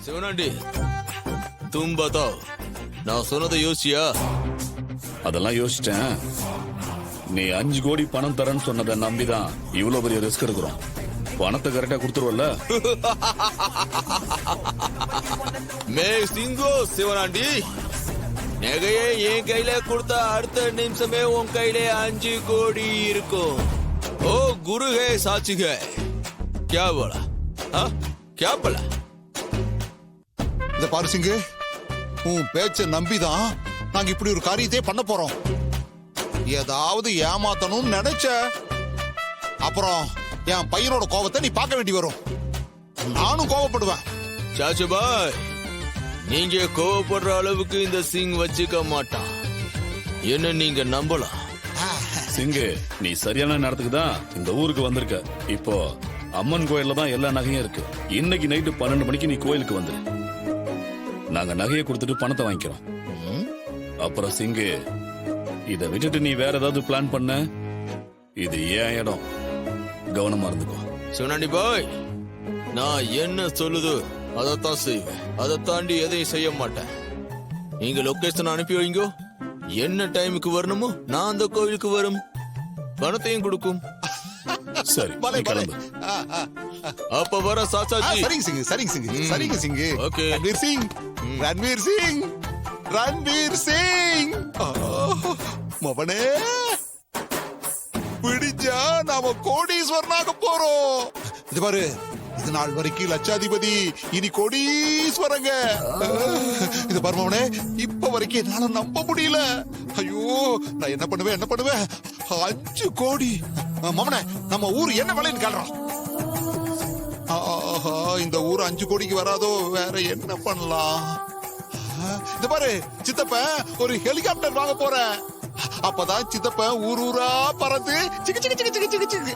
சிவனாண்டி தும் பதாவ், நான் சொன்னதை யோசிச்சியா? அதெல்லாம் யோசிச்சேன். நீ 5 கோடி பணம் தரேன்னு சொன்னதை நம்பிதான் இவ்வளவு பெரிய ரிஸ்க் எடுக்கிறோம். பணத்தை கரெக்டா கொடுத்துருவல்ல? மே சிங்கோ சிவனாண்டி, நகையை என் கையில கொடுத்தா அடுத்த நிமிஷமே உன் கையில 5 கோடி இருக்கும். ஓ குரு ஹே சாட்சி ஹே, क्या बोला? हाँ क्या बोला? இத பாரு சிங்கு, உன் பேச்ச நம்பிதான் நாங்க இப்படி ஒரு காரியத்தையே பண்ண போறோம். ஏதாவது ஏமாத்தணும்னு நினைச்ச அப்புறம் என் பையனோட கோபத்தை நீ பார்க்க வேண்டி வரும். நானும் கோபப்படுவேன். சாச்சு பாய், நீங்க கோவப்படுற அளவுக்கு இந்த சிங் வச்சுக்க மாட்டான். என்ன நீங்க நம்பலாம். சிங்கு, நீ சரியான நேரத்துக்கு தான் இந்த ஊருக்கு வந்திருக்க. இப்போ அம்மன் கோயில்ல தான் எல்லா நகையும் இருக்கு. இன்னைக்கு நைட்டு 12 மணிக்கு நீ கோயிலுக்கு வந்துரு. நாங்க நகையை கொடுத்துட்டு பணத்தை வாங்கிக்கிறோம். அப்புறம் சிங்கு, இதை விட்டுட்டு நீ வேற ஏதாவது பிளான் பண்ண, இது ஏன் இடம், கவனமா இருந்துக்கோ. சிவனாண்டி பாய், நான் என்ன சொல்லுது அதைத்தான் செய்வேன். அதை தாண்டி எதையும் செய்ய மாட்டேன். நீங்க லொகேஷன் அனுப்பி வைங்க. என்ன டைமுக்கு வரணுமோ நான் அந்த கோவிலுக்கு வரும், பணத்தையும் கொடுக்கும். சரி, பலே, நீ பலே. கிளம்பு. அப்ப வர சாச்சாஜி. சரிங்க சிங்கு, சரிங்க சிங்கு, சரிங்க சிங்கு. ஓகே. ரன்வீர் சிங், ரன்வீர் சிங், ரன்வீர் சிங். மவனே, பிடிச்சா நாம கோடீஸ்வரனாக போறோம். இது பாரு, இது நாள் வரைக்கும் லட்சாதிபதி, இனி கோடீஸ்வரங்க. இது பாரு மவனே, இப்ப வரைக்கும் என்னால நம்ப முடியல. ஐயோ, நான் என்ன பண்ணுவேன் 5 கோடி. மவனே, நம்ம ஊர் என்ன விலைன்னு கேள்றான். ஆஹா, இந்த ஊர் 5 கோடிக்கு வராதோ, வேற என்ன பண்ணலாம்? இந்த பாரு சித்தப்ப, ஒரு ஹெலிகாப்டர் வாங்க போறேன். அப்பதான் சித்தப்ப ஊர் ஊரா பறந்து சிக்கு சிக்கு சிக்கு சிக்கு சிக்கு சிக்கு